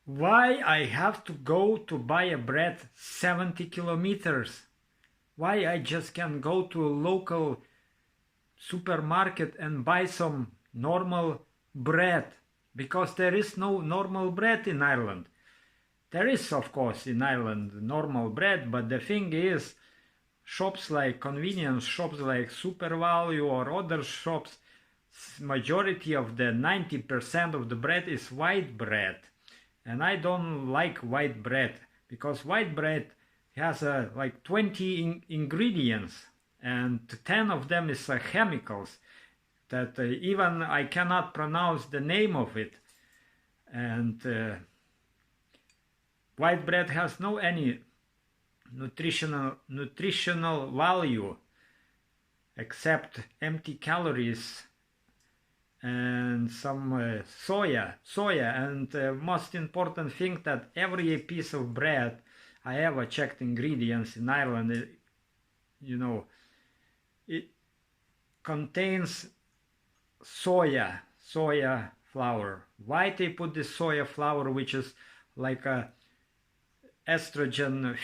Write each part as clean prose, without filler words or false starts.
Why I have to go to buy a bread 70 kilometers? Why I just can go to a local supermarket and buy some normal bread? Because there is no normal bread in Ireland. There is, of course, in Ireland normal bread, but the thing is, shops like convenience shops like Super Value or other shops, majority of the 90% of the bread is white bread. And I don't like white bread because white bread has like 20 ingredients and 10 of them is chemicals that even I cannot pronounce the name of it. And white bread has no any nutritional value except empty calories and some soya, and most important thing that every piece of bread I ever checked ingredients in Ireland, you know, it contains soya flour. Why they put this soya flour, which is like a estrogen,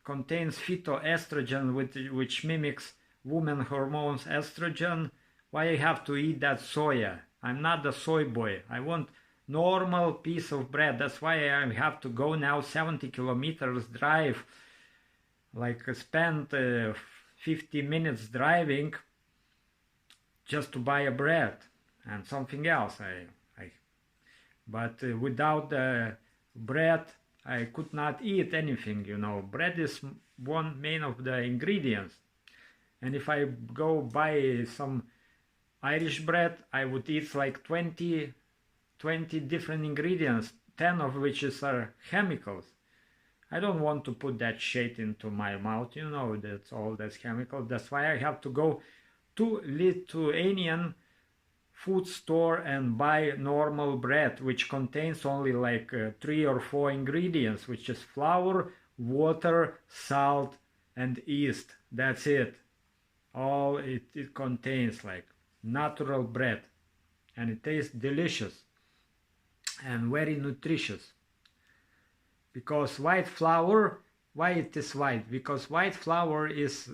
contains phytoestrogen, which mimics woman hormones estrogen? Why I have to eat that soya? I'm not a soy boy. I want normal piece of bread. That's why I have to go now 70 kilometers drive, like spend 50 minutes driving just to buy a bread and something else. But without the bread, I could not eat anything, you know. Bread is one main of the ingredients. And if I go buy some Irish bread, I would eat like 20 different ingredients, 10 of which are chemicals. I don't want to put that shit into my mouth, you know, that's all that's chemical. That's why I have to go to Lithuanian food store and buy normal bread, which contains only like 3 or 4 ingredients, which is flour, water, salt, and yeast. That's it. All it contains, like natural bread, and it tastes delicious and very nutritious. Because white flour, why it is white? Because white flour is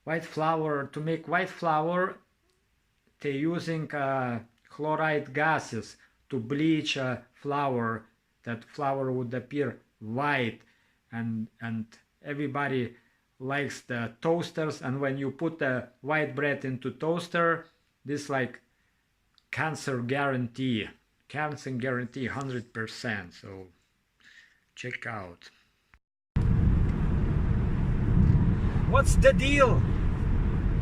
white flour. To make white flour, they're using chloride gases to bleach flour. That flour would appear white, and everybody likes the toasters, and when you put the white bread into toaster, this like cancer guarantee 100%. So check out. What's the deal?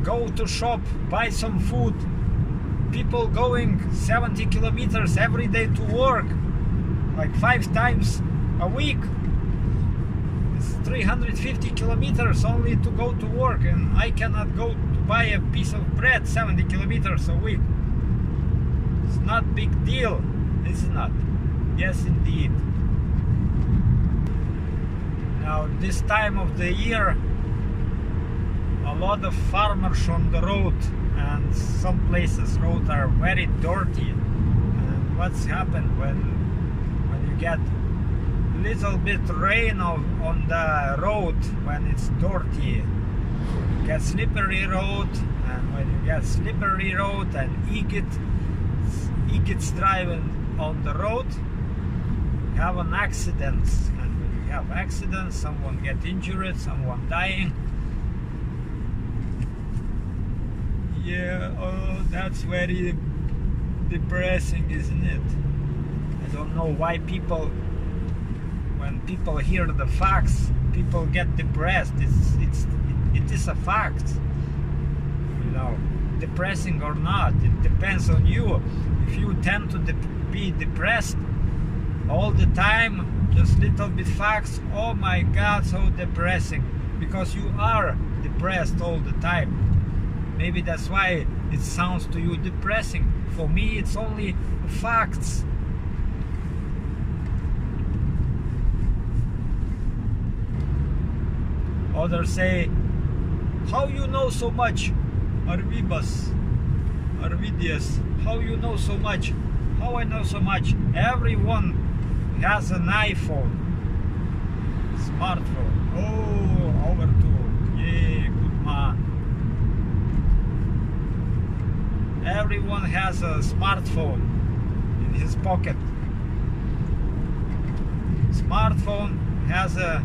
Go to shop, buy some food. People going 70 kilometers every day to work, like 5 times a week. 350 kilometers only to go to work, and I cannot go to buy a piece of bread 70 kilometers a week. It's not big deal, is it not? Yes, indeed. Now, this time of the year, a lot of farmers on the road, and some places roads are very dirty. And what's happened when you get little bit rain on the road, when it's dirty, you get slippery road, and when you get slippery road and idiots driving on the road, you have an accident, and when you have accidents, someone get injured, someone dying. Yeah, oh, that's very depressing, isn't it? I don't know why people, when people hear the facts, people get depressed. It is a fact, you know, depressing or not. It depends on you. If you tend to be depressed all the time, just little bit facts, oh my God, so depressing, because you are depressed all the time. Maybe that's why it sounds to you depressing. For me, it's only facts. Others say, how you know so much? Arvidius, how you know so much? How I know so much? Everyone has an iPhone, smartphone. Oh, overtook. Yeah, good man. Everyone has a smartphone in his pocket. Smartphone has a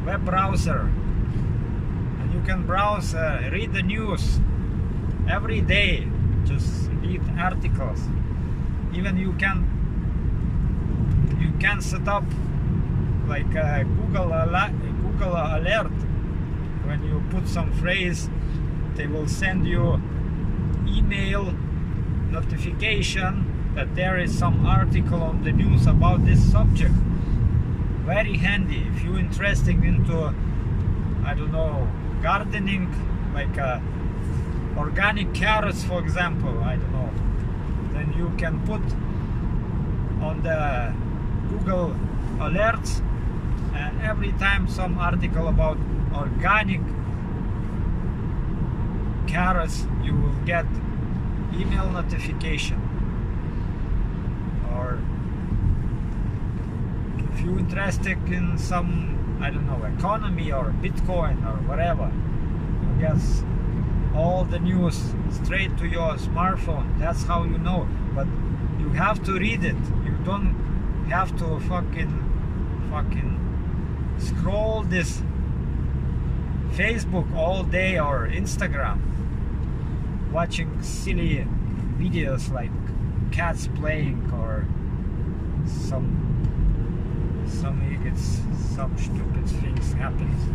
web browser, and you can browse, read the news every day. Just read articles. Even you can set up like a Google alert. When you put some phrase, they will send you email notification that there is some article on the news about this subject. Very handy if you're interested into, I don't know, gardening, like organic carrots, for example. I don't know. Then you can put on the Google alerts, and every time some article about organic carrots, you will get email notification. Or if you're interested in some, I don't know, economy or Bitcoin or whatever, you get all the news straight to your smartphone. That's how you know. But you have to read it. You don't have to fucking scroll this Facebook all day or Instagram watching silly videos like cats playing or some idiots, some stupid things happens.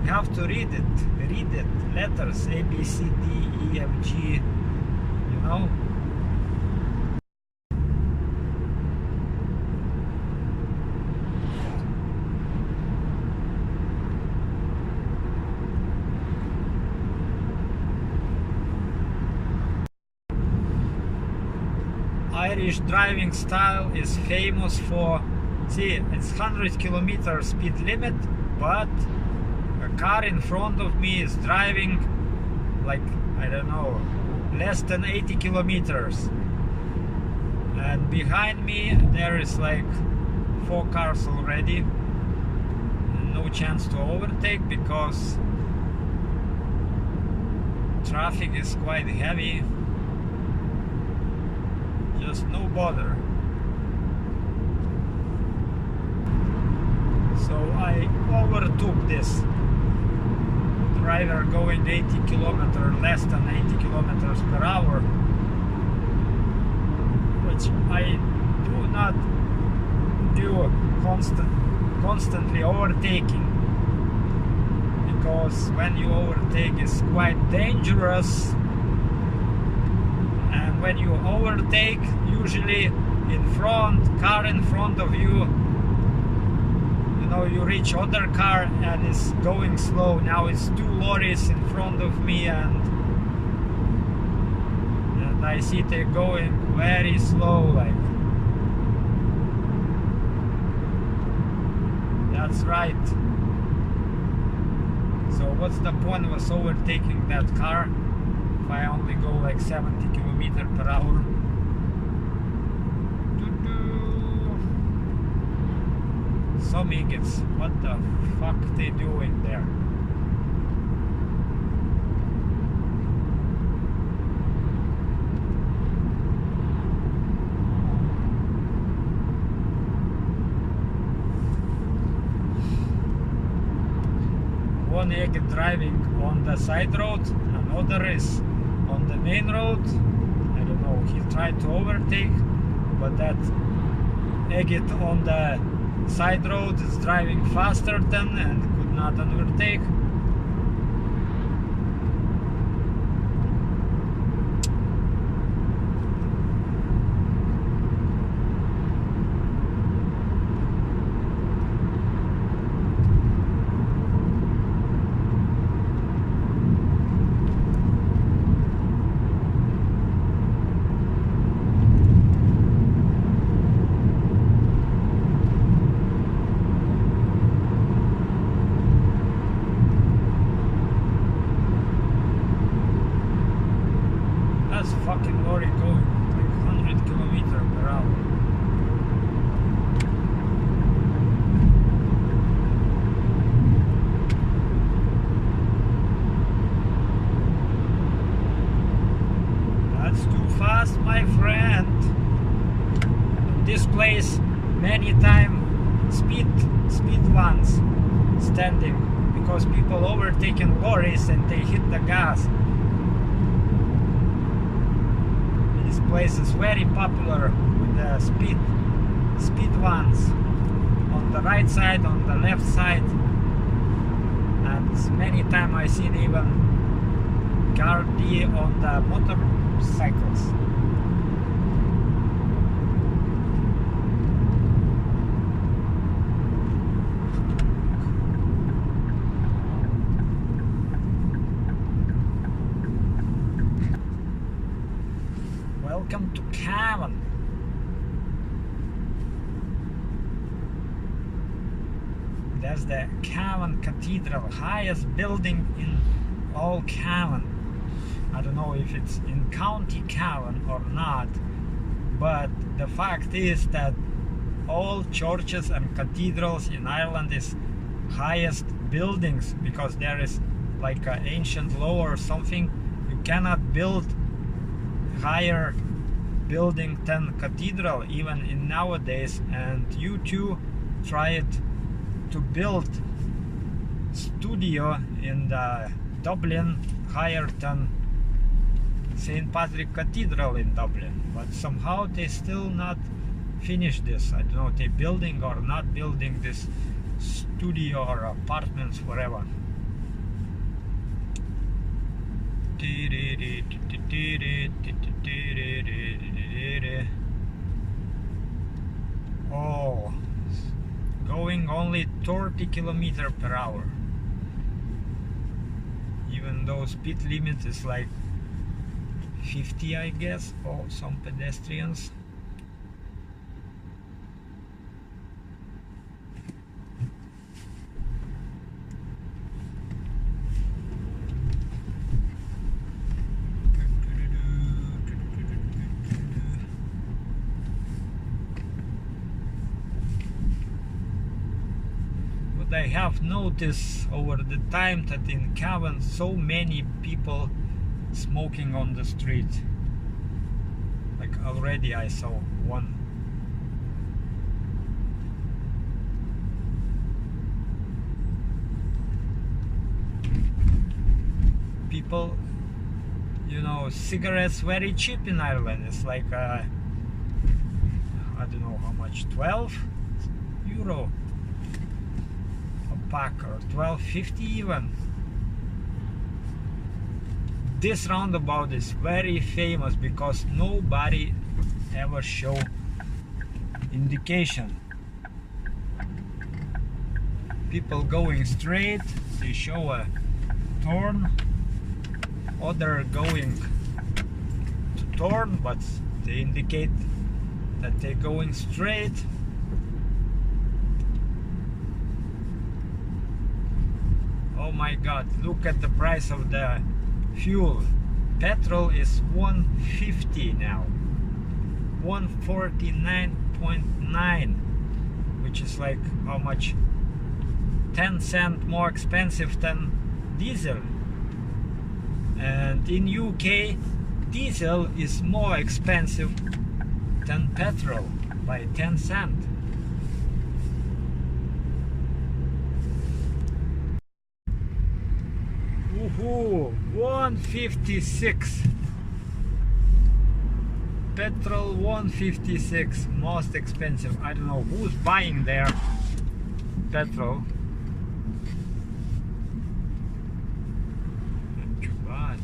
You have to read it, letters A, B, C, D, E, F, G, you know. Irish driving style is famous for, see, it's 100 kilometer speed limit, but a car in front of me is driving like, I don't know, less than 80 kilometers, and behind me there is like 4 cars already, and no chance to overtake because traffic is quite heavy. Just no bother. So I overtook this driver going 80 kilometers, less than 80 kilometers per hour, which I do not do constantly overtaking, because when you overtake it's quite dangerous. And when you overtake, usually in front, car in front of you, you know, you reach other car and it's going slow. Now it's 2 lorries in front of me, and I see they're going very slow, like. That's right. So what's the point of us overtaking that car if I only go like 70 kilometers per hour? Some idiots, what the fuck they doing there? One idiot driving on the side road, another is on the main road. I don't know, he tried to overtake, but that idiot on the side road is driving faster than and could not overtake. fast, my friend. This place many time speed ones standing because people overtaking lorries and they hit the gas. This place is very popular with the speed ones on the right side, on the left side, and many times I seen even guardie on the motorcycles. Welcome to Cavan. That's the Cavan Cathedral, highest building in all Cavan. I don't know if it's in County Cavan or not, but the fact is that all churches and cathedrals in Ireland is highest buildings, because there is like an ancient law or something. You cannot build higher building than cathedral even in nowadays, and you too tried to build studio in the Dublin higher than St. Patrick Cathedral in Dublin, but somehow they still not finish this. I don't know, they building or not building this studio or apartments forever. Oh, going only 30 km/h, even though speed limit is like 50, I guess. Oh, some pedestrians. I have noticed over the time that in Cavan so many people smoking on the street. Like already I saw one. People, you know, cigarettes very cheap in Ireland. It's like I don't know how much, 12 euro pack, or 12.50 even. This roundabout is very famous because nobody ever show indication. People going straight, they show a turn, other going to turn, but they indicate that they're going straight. Oh my god, look at the price of the fuel. Petrol is 150 now. 149.9, which is like how much? 10 cents more expensive than diesel. And in UK, diesel is more expensive than petrol by 10 cents. Woohoo! 156. Petrol 156, most expensive. I don't know who's buying their petrol. Not too bad.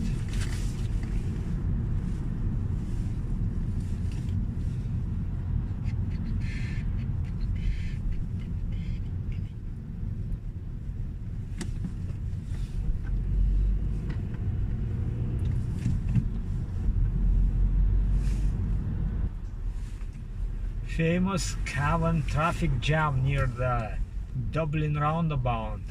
Famous Cavan traffic jam near the Dublin roundabout.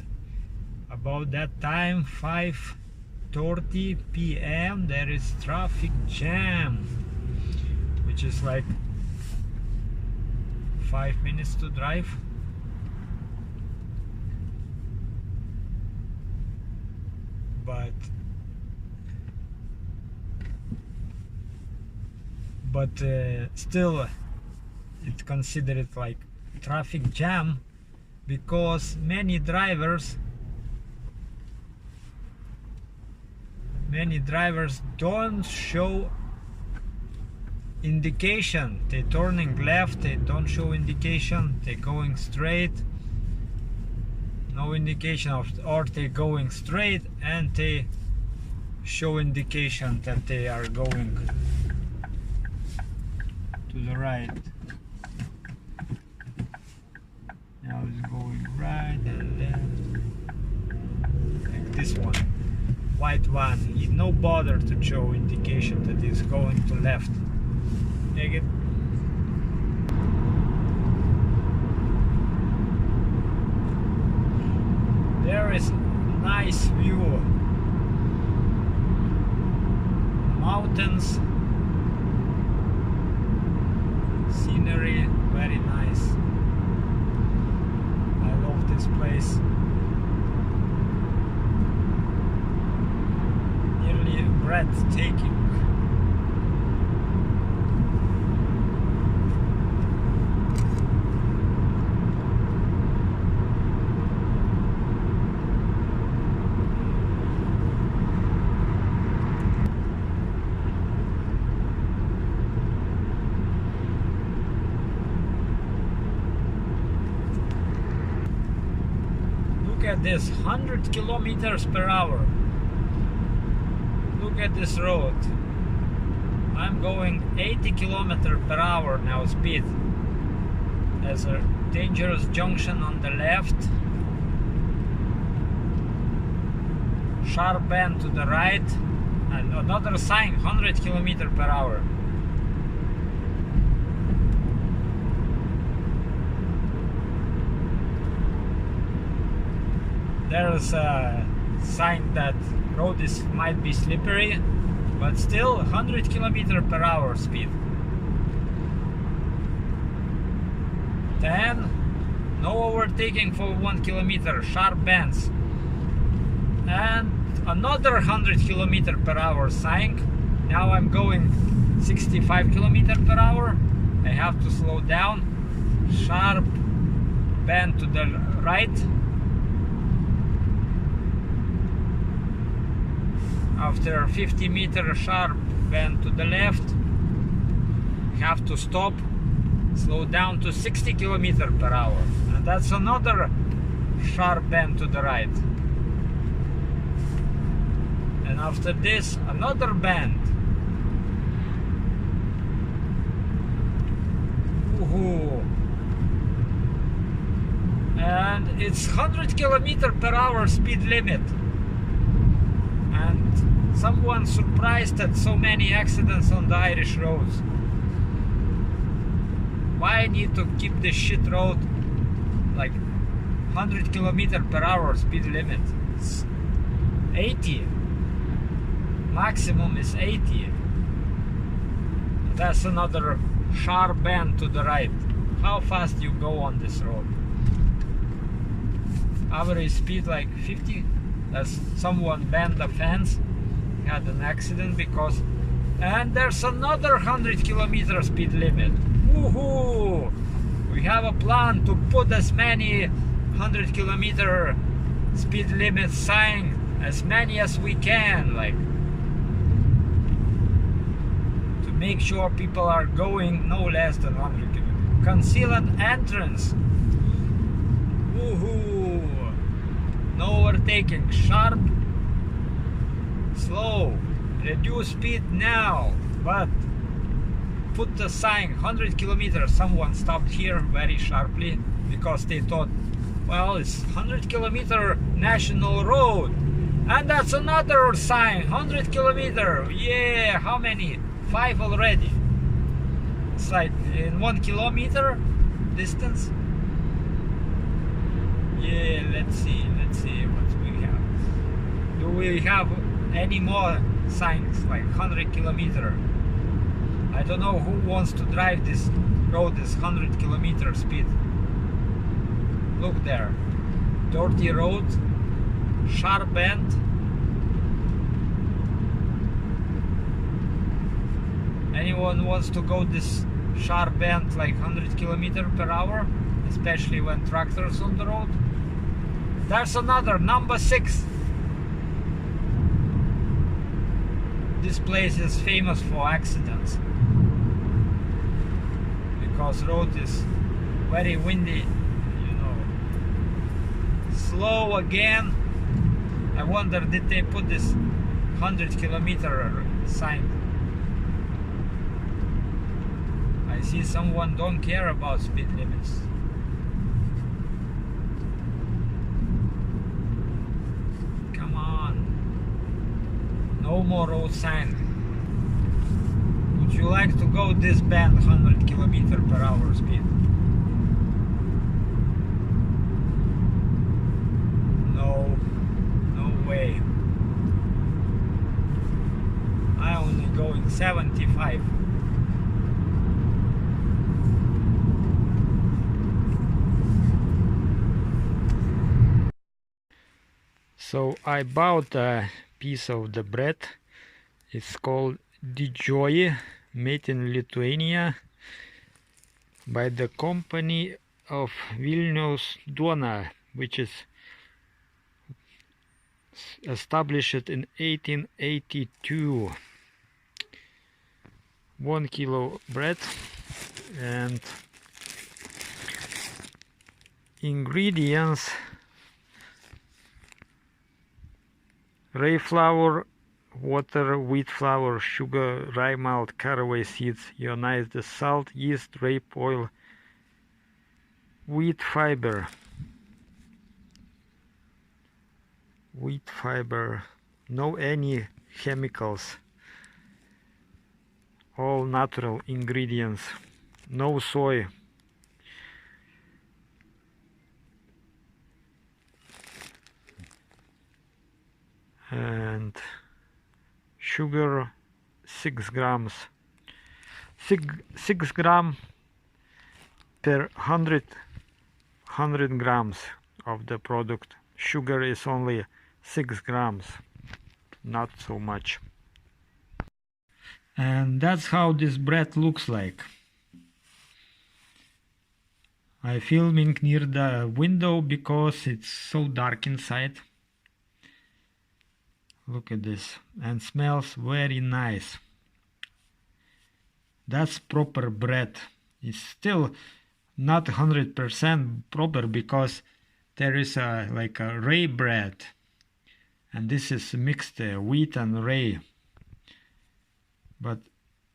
About that time, 5:30 p.m. there is traffic jam, which is like 5 minutes to drive. But but still it's considered like traffic jam, because many drivers don't show indication. They turning left, they don't show indication, they going straight, no indication of, or they going straight and they show indication that they are going to the right. Now it's going right and left, like this one, white one. He no bother to show indication that he's going to left. Take it. There is nice view, mountains, scenery, very nice. I love this place. Nearly breathtaking. Look at this, 100 kilometers per hour. Look at this road. I'm going 80 kilometers per hour now speed. There's a dangerous junction on the left. Sharp bend to the right. And another sign, 100 kilometers per hour. There's a sign that road might be slippery, but still 100 kilometers per hour speed. 10, no overtaking for 1 kilometer, sharp bends. And another 100 kilometers per hour sign. Now I'm going 65 kilometers per hour. I have to slow down. Sharp bend to the right. After 50 meter sharp bend to the left, have to stop, slow down to 60 kilometers per hour, and that's another sharp bend to the right. And after this, another bend. Woohoo! And it's 100 kilometers per hour speed limit. And someone surprised at so many accidents on the Irish roads. Why I need to keep this shit road like 100 kilometers per hour speed limit? It's 80. Maximum is 80. That's another sharp bend to the right. How fast you go on this road? Average speed like 50. That's someone bent the fence, had an accident because, and there's another 100 kilometer speed limit. Woohoo! We have a plan to put as many 100 kilometer speed limit sign, as many as we can, like, to make sure people are going no less than 100 kilometers. Concealed entrance. Woohoo! No overtaking, sharp, slow, reduce speed now, but put the sign 100 kilometers. Someone stopped here very sharply because they thought, well, it's 100 kilometer national road, and that's another sign, 100 kilometer. Yeah, how many? 5 already. It's like in 1 kilometer distance. Yeah, let's see what we have. Do we have any more signs like 100 kilometer? I don't know who wants to drive this road this 100 kilometer speed. Look there, dirty road, sharp bend. Anyone wants to go this sharp bend like 100 km/h, especially when tractors on the road. There's another, number 6. This place is famous for accidents because road is very windy, you know. Slow again. I wonder, did they put this 100-kilometer sign? I see someone don't care about speed limits. Come on. No more road sign. Would you like to go this bend 100 km/h speed? No. No way. I only going 75. So I bought a piece of the bread. It's called Didžioji, made in Lithuania by the company of Vilniaus Duona, which is established in 1882. 1 kilo bread, and ingredients: rye flour, water, wheat flour, sugar, rye malt, caraway seeds, ionized salt, yeast, rape oil, wheat fiber, no any chemicals, all natural ingredients, no soy. And sugar 6 grams. 6 gram per 100 grams of the product. Sugar is only 6 grams, not so much. And that's how this bread looks like. I'm filming near the window because it's so dark inside. Look at this, and smells very nice. That's proper bread. It's still not 100% proper because there is like a rye bread, and this is mixed wheat and rye, but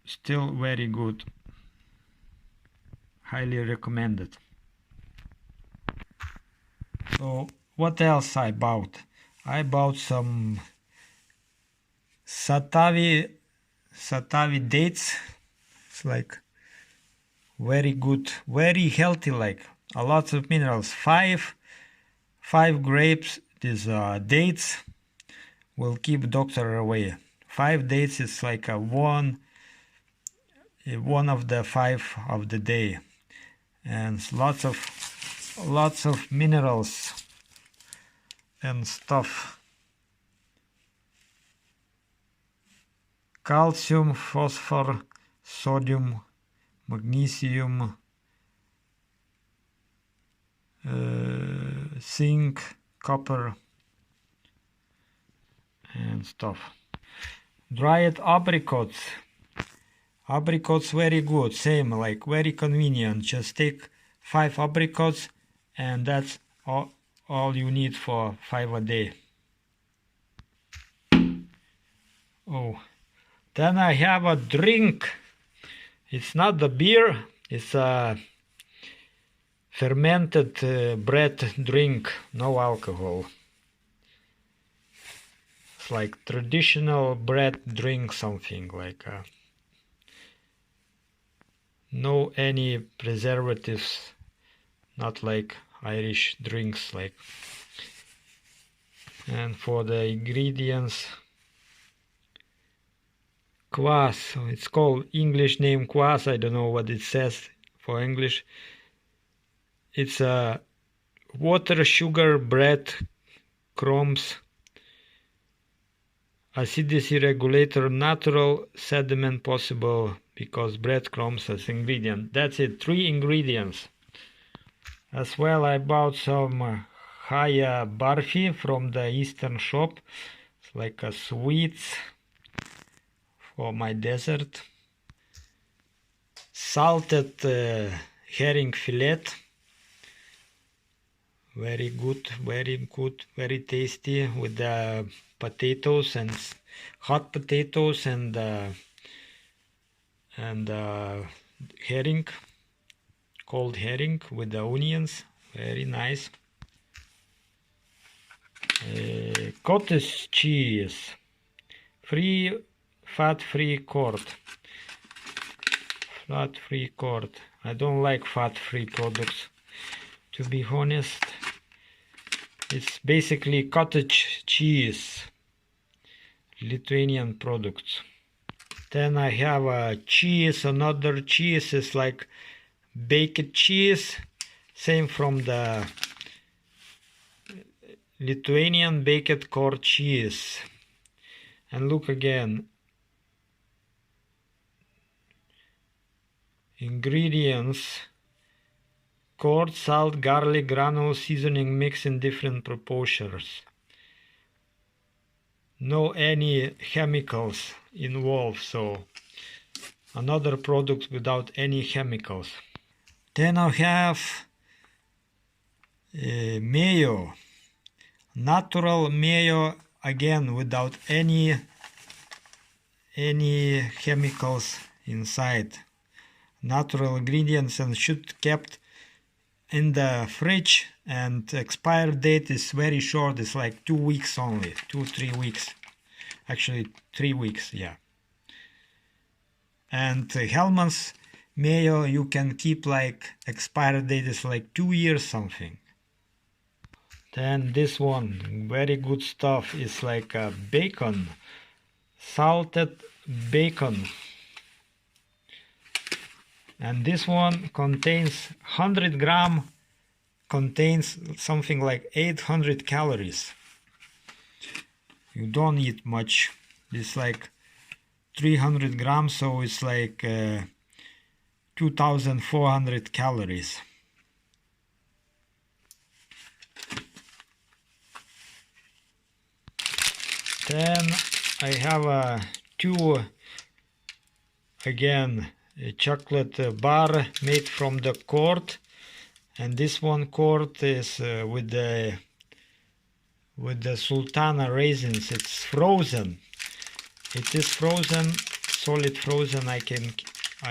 still very good. Highly recommended. So what else I bought? I bought some Satavi dates. It's like very good, very healthy, like a lot of minerals. Five grapes, these dates will keep doctor away. 5 dates is like a one of the 5 of the day, and lots of minerals and stuff. Calcium, phosphor, sodium, magnesium, zinc, copper, and stuff. Dried apricots. Apricots very good, same, like very convenient. Just take 5 apricots and that's all you need for 5 a day. Oh, then I have a drink. It's not the beer, it's a fermented bread drink, no alcohol. It's like traditional bread drink, something like no any preservatives, not like Irish drinks like. And for the ingredients, kvass, it's called English name kvass, I don't know what it says for English. It's a water, sugar, bread, crumbs, acidity regulator, natural sediment possible because breadcrumbs as ingredient. That's it, 3 ingredients. As well, I bought some Haya barfi from the Eastern shop. It's like a sweets for my dessert. Salted herring fillet. Very good, very tasty with the potatoes and hot potatoes and herring, cold herring with the onions. Very nice. Cottage cheese, fat-free cord. Fat-free cord. I don't like fat-free products, to be honest. It's basically cottage cheese, Lithuanian products. Then I have a cheese. Another cheese is like baked cheese, same from the Lithuanian baked cord cheese. And look again, ingredients: cord, salt, garlic, granules, seasoning mix in different proportions. No any chemicals involved, so another product without any chemicals. Then I have mayo, natural mayo, again without any chemicals inside. Natural ingredients and should kept in the fridge, and expire date is very short. It's like 2 weeks only, 2-3 weeks, actually 3 weeks, yeah. And Hellmann's mayo you can keep, like expire date is like 2 years something. Then this one, very good stuff, is like a bacon, salted bacon. And this one contains 100 gram, contains something like 800 calories. You don't eat much. It's like 300 grams, so it's like 2,400 calories. Then I have two, again, a chocolate bar made from the cord, and this one cord is with the sultana raisins. It's frozen. It is frozen, solid frozen. I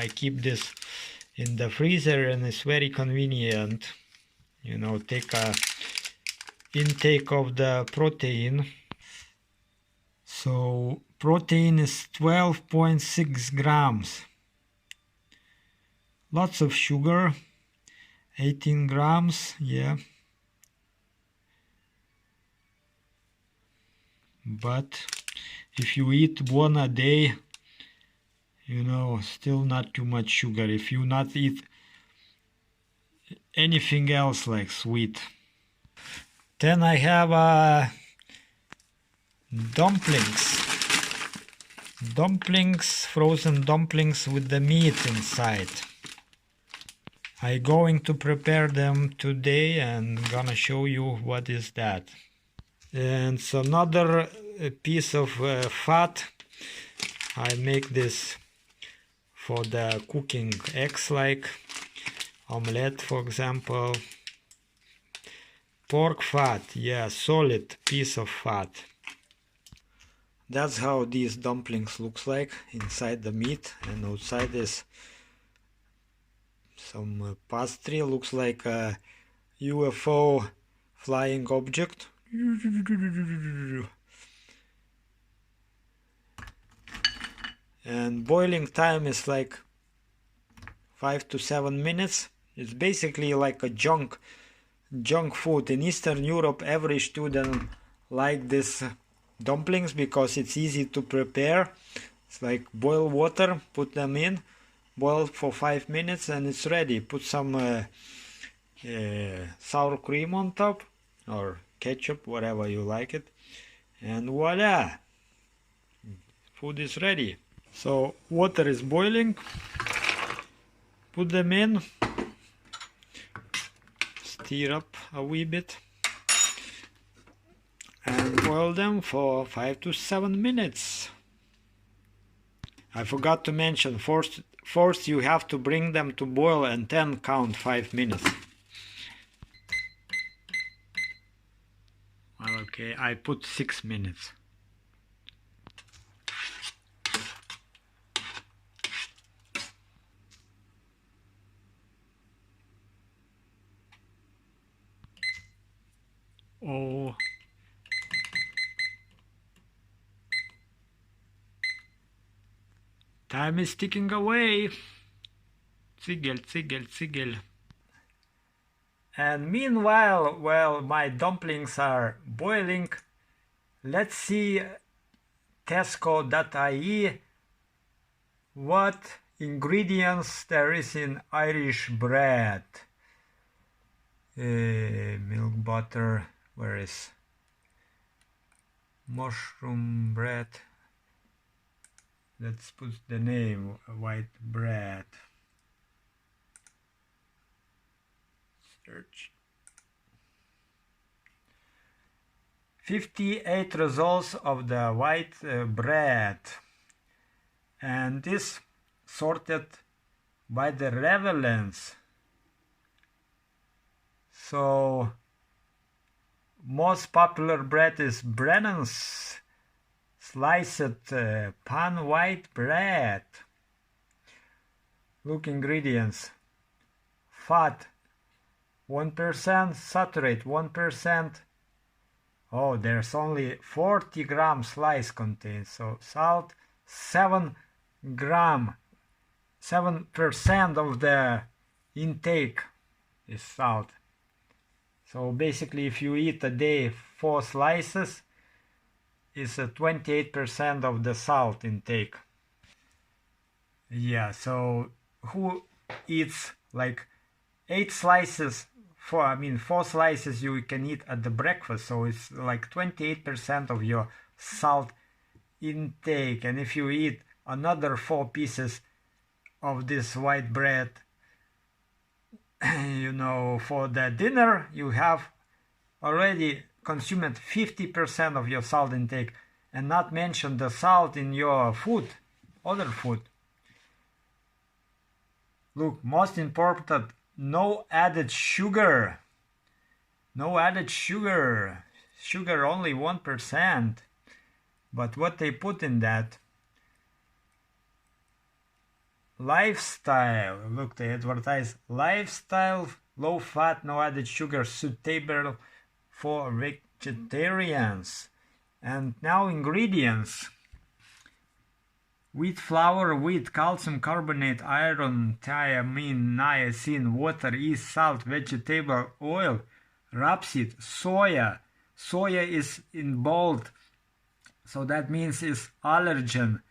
keep this in the freezer, and it's very convenient. You know, take a intake of the protein. So protein is 12.6 grams. Lots of sugar, 18 grams, yeah. But if you eat one a day, you know, still not too much sugar. If you not eat anything else like sweet. Then I have dumplings. Frozen dumplings with the meat inside. I'm going to prepare them today and gonna show you what is that. And so another piece of fat. I make this for the cooking eggs, like omelette, for example. Pork fat, yeah, solid piece of fat. That's how these dumplings looks like, inside the meat, and outside is some pastry. Looks like a UFO flying object. And boiling time is like 5 to 7 minutes. It's basically like a junk food. In Eastern Europe, every student like this dumplings because it's easy to prepare. It's like boil water, put them in, boil for 5 minutes, and it's ready. Put some sour cream on top, or ketchup, whatever you like it, and voila, food is ready. So water is boiling, put them in, stir up a wee bit, and boil them for 5 to 7 minutes. I forgot to mention, first you have to bring them to boil and then count 5 minutes. Okay, I put 6 minutes. Oh. Time is ticking away. Zigel, zigel, zigel. And meanwhile, while my dumplings are boiling, let's see tesco.ie what ingredients there is in Irish bread. Milk, butter, where is mushroom bread? Let's put the name, white bread. Search. 58 results of the white bread. And this sorted by the relevance. So, most popular bread is Brennan's sliced pan white bread. Look, ingredients: fat 1%, saturate 1%. Oh, there's only 40 gram slice contains. So salt 7 gram, 7% of the intake is salt. So basically, if you eat a day 4 slices, it's 28% of the salt intake. Yeah, so who eats like 8 slices, 4 slices you can eat at the breakfast, so it's like 28% of your salt intake. And if you eat another 4 pieces of this white bread, you know, for the dinner, you have already consumed 50% of your salt intake, and not mention the salt in your food, other food. Look, most important, no added sugar. No added sugar. Sugar only 1%. But what they put in that? Lifestyle. Look, they advertise lifestyle, low fat, no added sugar, suitable for vegetarians. And now ingredients: wheat flour, wheat, calcium carbonate, iron, thiamine, niacin, water, yeast, salt, vegetable oil, rapeseed, soya. Soya is in bold, so that means it's allergen.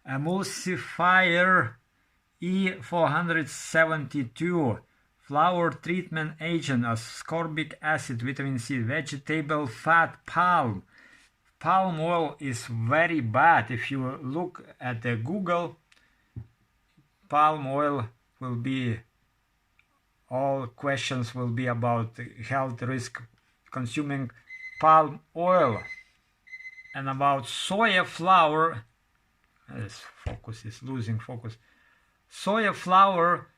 Emulsifier E472, flour treatment agent, ascorbic acid, vitamin C, vegetable fat, palm. Palm oil is very bad. If you look at the Google, palm oil will be, all questions will be about health risk consuming palm oil. And about soya flour, this focus is losing focus. Soya flour,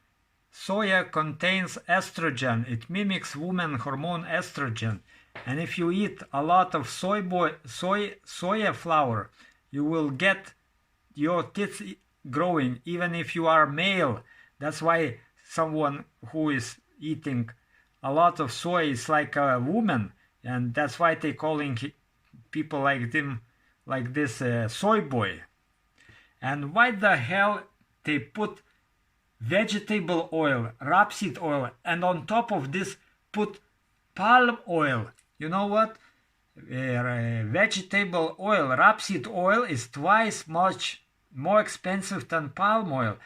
soya contains estrogen. It mimics woman hormone estrogen. And if you eat a lot of soya flour, you will get your tits growing, even if you are male. That's why someone who is eating a lot of soy is like a woman, and that's why they calling people like them, like this, soy boy. And why the hell they put vegetable oil, rapeseed oil, and on top of this put palm oil? You know what? Vegetable oil, rapeseed oil, is twice much more expensive than palm oil.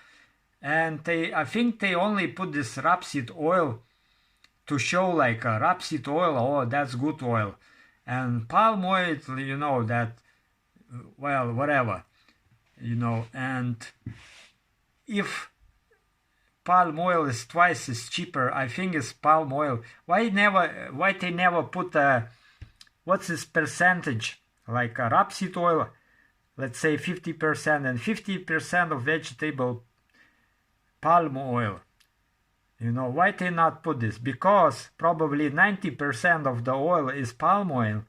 And I think they only put this rapeseed oil to show like a rapeseed oil, oh, that's good oil. And palm oil, you know that, well, whatever. you know. And if palm oil is twice as cheaper, I think it's palm oil. Why they never put what's this percentage, like a rapeseed oil, let's say 50%, and 50% of vegetable palm oil. You know, why they not put this? Because probably 90% of the oil is palm oil,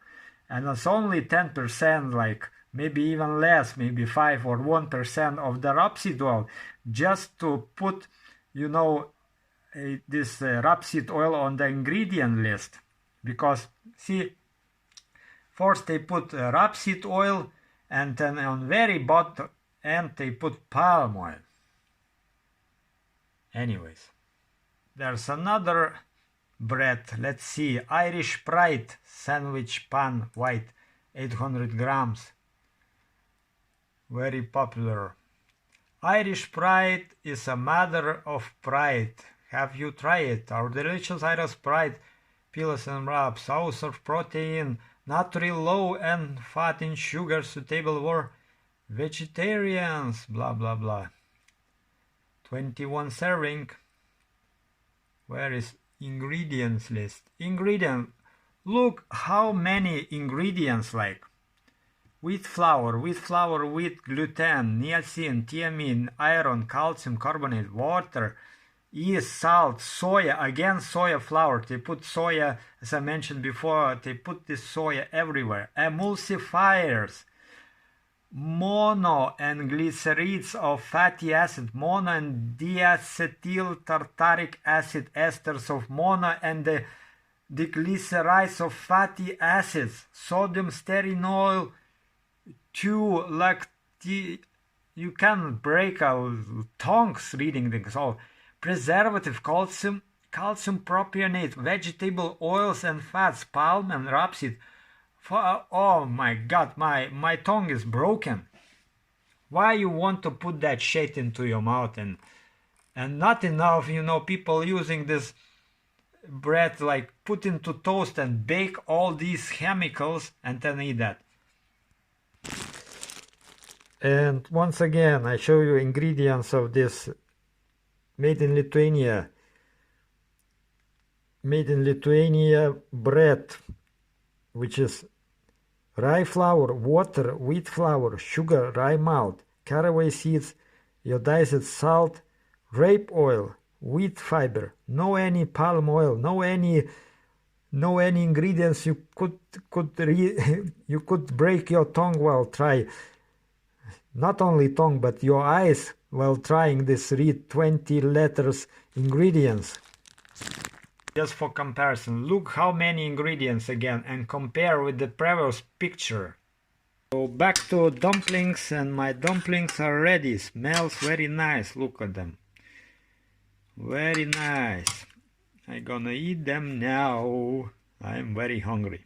and it's only 10%, like maybe even less, maybe 5 or 1% of the rapeseed oil, just to put, you know, this rapeseed oil on the ingredient list. Because, see, first they put rapeseed oil, and then on very bottom end they put palm oil. Anyways, there's another bread. Let's see, Irish Pride sandwich pan white, 800 grams. Very popular. Irish Pride is a mother of pride. Have you tried it? Our delicious Irish Pride, peels and wraps, source of protein, naturally low and fat in sugar, suitable for vegetarians, blah blah blah. 21 serving. Where is ingredients list? Ingredient. Look how many ingredients, like wheat flour, wheat gluten, niacin, thiamine, iron, calcium carbonate, water, yeast, salt, soya, again soya flour. They put soya, as I mentioned before, they put this soya everywhere. Emulsifiers, mono and glycerides of fatty acid, mono and diacetyl tartaric acid, esters of mono and the glycerides of fatty acids, sodium sterinol, 2-lacti. You can break our tongues reading this all. Preservative, calcium propionate, vegetable oils and fats, palm and rapeseed. Oh my god, my tongue is broken. Why you want to put that shit into your mouth? And not enough, you know, people using this bread, like put into toast and bake all these chemicals and then eat that. And once again, I show you ingredients of this made in Lithuania bread, which is rye flour, water, wheat flour, sugar, rye malt, caraway seeds, iodized salt, rape oil, wheat fiber, no any palm oil, no any ingredients. You could break your tongue while try, not only tongue but your eyes while trying this. Read 20 letters ingredients. Just for comparison, look how many ingredients again, and compare with the previous picture. So back to dumplings, and my dumplings are ready. Smells very nice, look at them. Very nice. I'm gonna eat them now. I'm very hungry.